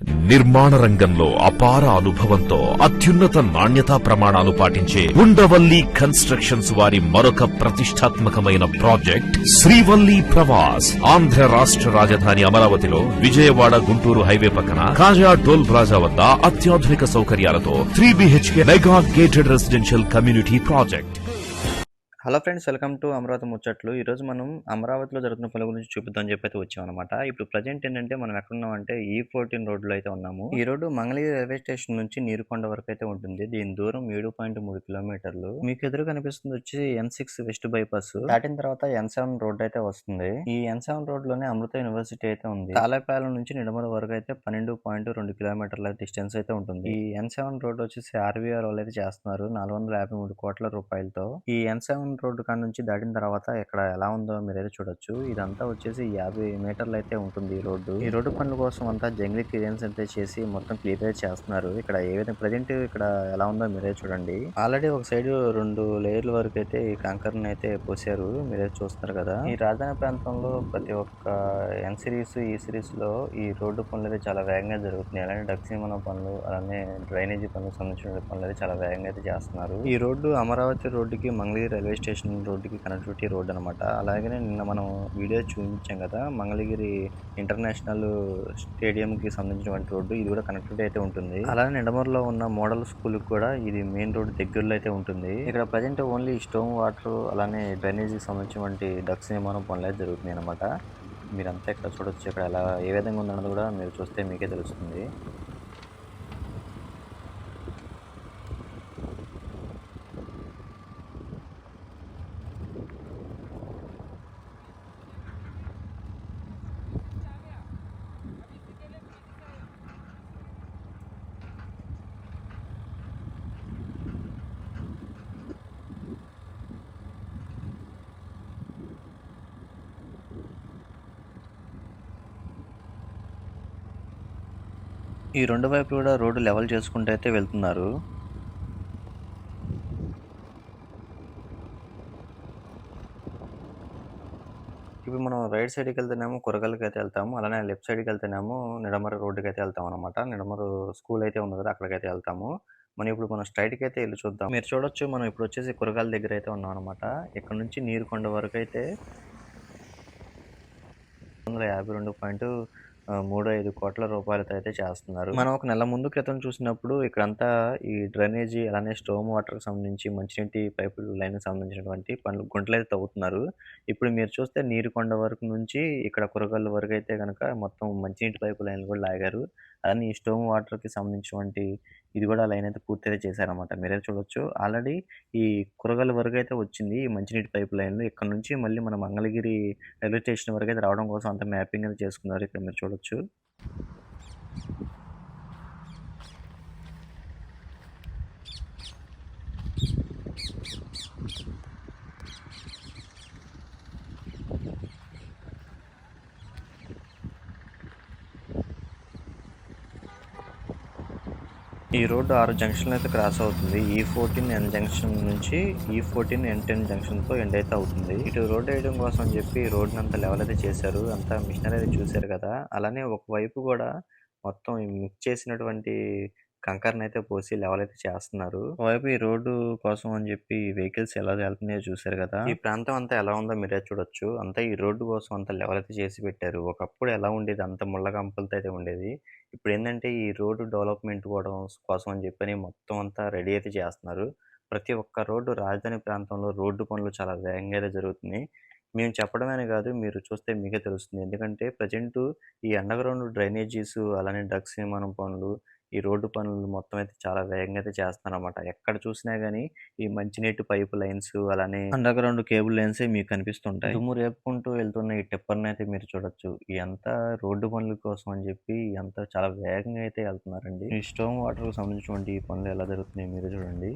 నిర్మాణ రంగంలో అపార అనుభవంతో అత్యున్నత నాణ్యతా ప్రమాణాలు పాటించే ఉండవల్లి కన్స్ట్రక్షన్స్ వారి మరొక ప్రతిష్టాత్మకమైన ప్రాజెక్ట్ శ్రీవల్లి ప్రవాస్. ఆంధ్ర రాష్ట్ర రాజధాని అమరావతిలో విజయవాడ గుంటూరు హైవే పక్కన కాజా టోల్ ప్లాజా వద్ద అత్యాధునిక సౌకర్యాలతో 3 BHK mega gated residential community project. Hello friends, welcome to Amaravati ముచ్చట్లు. ఈరోజు మనం అమరావతిలో జరుగుతున్న పనుల గురించి చూపిద్దాం చెప్పి అయితే వచ్చామన్నమాట. ఇప్పుడు ప్రజెంట్ ఏంటంటే మనం ఎక్కడున్నామంటే E14 రోడ్లో అయితే ఉన్నాము. ఈ రోడ్డు మంగళగిరి రైల్వే స్టేషన్ నుంచి నీరుకొండ వరకు అయితే ఉంటుంది. దీని దూరం 7.3 కిలోమీటర్లు. మీకు ఎదురు కనిపిస్తుంది వచ్చి N6 వెస్ట్ బైపాస్. దాటిన తర్వాత N7 రోడ్ అయితే వస్తుంది. ఈ N7 రోడ్ లోనే అమృత యూనివర్సిటీ అయితే ఉంది. తాళాపాలెం నుంచి నిడమల వరకు అయితే 12.2 కిలోమీటర్ల డిస్టెన్స్ అయితే ఉంటుంది. ఈ N7 రోడ్ వచ్చేసి RVR వాళ్ళు అయితే చేస్తున్నారు 453 కోట్ల రూపాయలతో. ఈ N7 రోడ్డు కాడ నుంచి దాటిన తర్వాత ఇక్కడ ఎలా ఉందో మీరైతే చూడొచ్చు. ఇదంతా వచ్చేసి 50 మీటర్లు అయితే ఉంటుంది ఈ రోడ్డు. ఈ రోడ్డు పనుల కోసం అంతా జంగిల్ క్లియరెన్స్ అయితే చేసి మొత్తం క్లియర్ అయితే చేస్తున్నారు. ఇక్కడ ఏ విధంగా ప్రజెంట్ ఇక్కడ ఎలా ఉందో మీరే చూడండి. ఆల్రెడీ ఒక సైడ్ 2 లేయర్ల వరకు అయితే ఈ కంకర్ అయితే పోసారు, మీరైతే చూస్తున్నారు కదా. ఈ రాజధాని ప్రాంతంలో ప్రతి ఒక్క N సిరీస్ ఈ సిరీస్ లో ఈ రోడ్డు పనులు అయితే చాలా వేగంగా జరుగుతున్నాయి. అలానే డక్సీమనం పనులు, అలానే డ్రైనేజీ పనులకు సంబంధించిన పనులు అయితే చాలా వేగంగా అయితే చేస్తున్నారు. ఈ రోడ్డు అమరావతి రోడ్డుకి మంగళగిరి రైల్వే స్టేషన్ రోడ్డుకి కనెక్టివిటీ రోడ్ అనమాట. అలాగే నిన్న మనం వీడియో చూపించాం కదా, మంగళగిరి ఇంటర్నేషనల్ స్టేడియం కి సంబంధించినటువంటి రోడ్డు, ఇది కూడా కనెక్టివిటీ అయితే ఉంటుంది. అలాగే నిడమూరులో ఉన్న మోడల్ స్కూల్ కూడా ఇది మెయిన్ రోడ్ దగ్గరలో అయితే ఉంటుంది. ఇక్కడ ప్రజెంట్ ఓన్లీ స్టోమ్ వాటర్ అలానే డ్రైనేజీకి సంబంధించినటువంటి డక్స్ నిర్మాణం పనులు అయితే జరుగుతున్నాయి అనమాట. మీరంతా ఇక్కడ చూడొచ్చు. ఇక్కడ ఎలా ఏ విధంగా ఉందన్నది కూడా మీరు చూస్తే మీకే తెలుస్తుంది. ఈ రెండు వైపులు కూడా రోడ్డు లెవెల్ చేసుకుంటూ అయితే వెళ్తున్నారు. ఇప్పుడు మనం రైట్ సైడ్కి వెళ్తేనేమో కూరగాయలకి అయితే వెళ్తాము, అలానే లెఫ్ట్ సైడ్కి వెళ్తేనేమో నిడమర రోడ్డుకి అయితే వెళ్తాం అనమాట. నిడమరు స్కూల్ అయితే ఉంది కదా, అక్కడికైతే వెళ్తాము. మనం స్ట్రైట్కి అయితే వెళ్ళి చూద్దాం. మీరు చూడొచ్చు, మనం ఇప్పుడు వచ్చేసి కూరగాయల దగ్గర అయితే ఉన్నాం అనమాట. ఇక్కడ నుంచి నీరుకొండ వరకు అయితే 152.35 కోట్ల రూపాయలతో అయితే చేస్తున్నారు. మనం ఒక నెల ముందు క్రితం చూసినప్పుడు ఇక్కడంతా ఈ డ్రైనేజీ అలానే స్టోమ్ వాటర్ కి సంబంధించి మంచినీటి పైపు లైన్ సంబంధించినటువంటి పనులు గుంటలు అయితే తవ్వుతున్నారు. ఇప్పుడు మీరు చూస్తే నీరుకొండ వరకు నుంచి ఇక్కడ కూరగాయల వరకు అయితే కనుక మొత్తం మంచినీటి పైపు లైన్లు కూడా లాగారు. అలానే ఈ స్టోమ్ వాటర్ కి సంబంధించినటువంటి ఇది కూడా లైన్ అయితే పూర్తిగా చేశారన్నమాట. మీరైతే చూడొచ్చు. ఆల్రెడీ ఈ కూరగాయల వరకు అయితే వచ్చింది ఈ మంచినీటి పైపు లైన్లు. ఇక్కడ నుంచి మళ్ళీ మన మంగళగిరి రైల్వే స్టేషన్ వరకు అయితే రావడం కోసం అంత మ్యాపింగ్ అనేది చేసుకున్నారు. ఇక్కడ మీరు చూడొచ్చు. ఈ రోడ్డు 6 జంక్షన్లు అయితే క్రాస్ అవుతుంది. E14 N జంక్షన్ నుంచి E14 N10 జంక్షన్ తో ఎండ్ అయితే అవుతుంది. ఇటు రోడ్ వేయడం కోసం అని చెప్పి రోడ్ని అంతా లెవెల్ అయితే చేశారు. అంతా మిషనరీ అయితే చూశారు కదా. అలానే ఒకవైపు కూడా మొత్తం మిక్స్ చేసినటువంటి కంకర్ని అయితే పోసి లెవెల్ అయితే చేస్తున్నారు. ఒకవైపు ఈ రోడ్డు కోసం అని చెప్పి వెహికల్స్ ఎలా వెళ్తున్నాయో చూశారు కదా. ఈ ప్రాంతం అంతా ఎలా ఉందో మీరే చూడొచ్చు. అంతా ఈ రోడ్డు కోసం అంతా లెవెల్ అయితే చేసి పెట్టారు. ఒకప్పుడు ఎలా ఉండేది, అంత ముళ్ళ కంపలతో అయితే ఉండేది. ఇప్పుడు ఏంటంటే ఈ రోడ్డు డెవలప్మెంట్ కోసం అని చెప్పని మొత్తం అంతా రెడీ అయితే చేస్తున్నారు. ప్రతి ఒక్క రోడ్డు రాజధాని ప్రాంతంలో రోడ్డు పనులు చాలా వేగంగా అయితే జరుగుతున్నాయి. మేము చెప్పడమనే కాదు, మీరు చూస్తే మీకే తెలుస్తుంది. ఎందుకంటే ప్రజెంట్ ఈ అండర్ గ్రౌండ్ డ్రైనేజీస్ అలానే డక్స్ నిర్మాణం పనులు, ఈ రోడ్డు పనులు మొత్తం అయితే చాలా వేగంగా అయితే చేస్తున్నారన్నమాట. ఎక్కడ చూసినా గానీ ఈ మంచినీటి పైపు లైన్స్ అలానే అండర్ గ్రౌండ్ కేబుల్ లైన్స్ మీకు కనిపిస్తుంటాయి. దుమ్ము రేపుకుంటూ వెళ్తున్న ఈ టెప్పర్ని అయితే మీరు చూడొచ్చు. ఈ అంతా రోడ్డు పనుల కోసం అని చెప్పి అంతా చాలా వేగంగా అయితే వెళ్తున్నారండి. ఈ స్టోమ్ వాటర్ కు సంబంధించినటువంటి ఈ పనులు ఎలా జరుగుతున్నాయి మీరు చూడండి.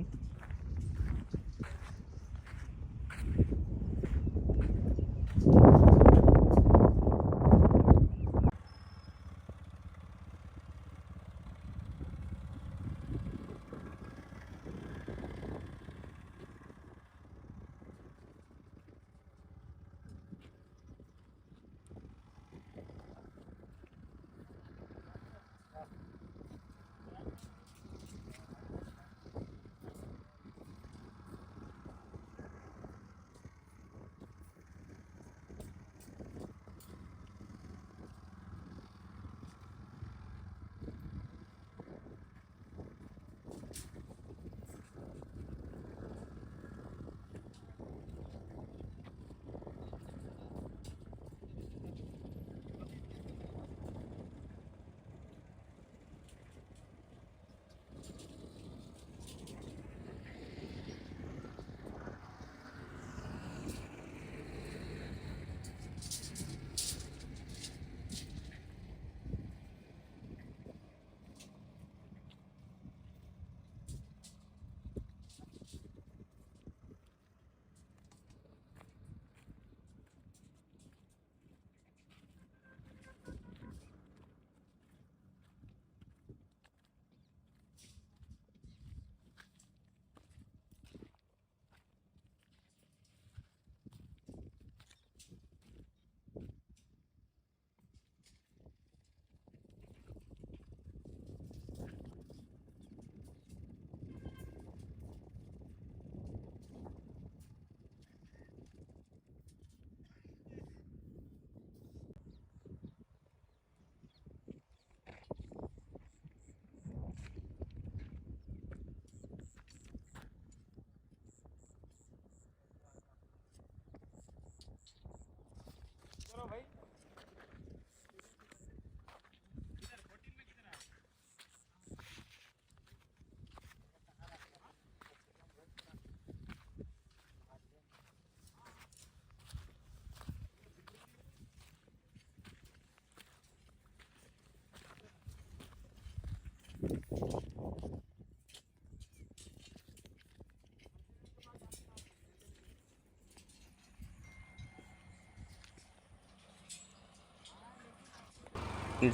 ఈ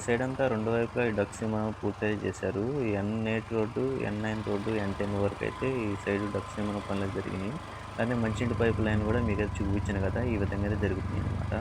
సైడ్ అంతా రెండు వైపులా ఈ డక్స్ నిర్మాణం పూర్తి చేశారు. N8 road, N9 road, N10 వరకు అయితే ఈ సైడ్ డక్స్ నిర్మాణం పనులు జరిగినాయి. అదే మంచినీటి పైప్ లైన్ కూడా మీకు చూపించాను కదా, ఈ విధంగా అయితే జరుగుతున్నాయి అన్నమాట.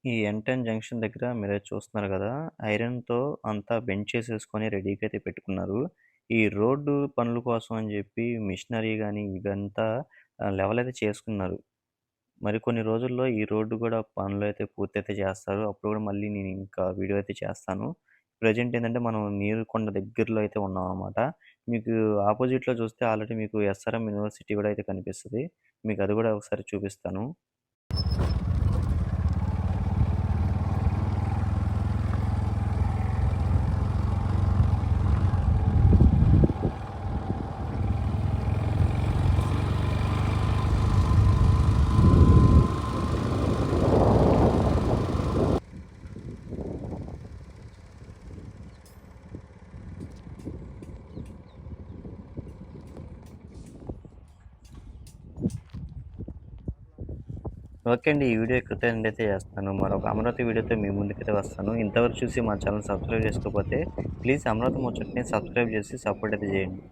ఈ N10 జంక్షన్ దగ్గర మీరైతే చూస్తున్నారు కదా, ఐరన్‌తో అంతా బెండ్ చేసేసుకొని రెడీగా అయితే పెట్టుకున్నారు. ఈ రోడ్డు పనుల కోసం అని చెప్పి మిషనరీ గాని ఇవంతా లెవెల్ అయితే చేసుకున్నారు. మరికొన్ని రోజుల్లో ఈ రోడ్డు కూడా పనులైతే పూర్తయితే చేస్తారు. అప్పుడు కూడా మళ్ళీ నేను ఇంకా వీడియో అయితే చేస్తాను. ప్రెజెంట్ ఏందంటే మనం నీరుకొండ దగ్గరలో అయితే ఉన్నామనమాట. మీకు ఆపోజిట్‌లో చూస్తే ఆల్రెడీ మీకు ఎస్ఆర్ఎం యూనివర్సిటీ కూడా అయితే కనిపిస్తది. మీకు అది కూడా ఒకసారి చూపిస్తాను. ఓకే అండి. ఈ వీడియో ఇక్కడితో ఎండ్ అయితే చేస్తాను. మరొక అమరావతి వీడియోతో మీ ముందుకైతే వస్తాను. ఇంతవరకు చూసి మా ఛానల్ సబ్స్క్రైబ్ చేసుకోకపోతే ప్లీజ్ అమరావతి ముచ్చట్ని సబ్స్క్రైబ్ చేసి సపోర్ట్ అయితే చేయండి.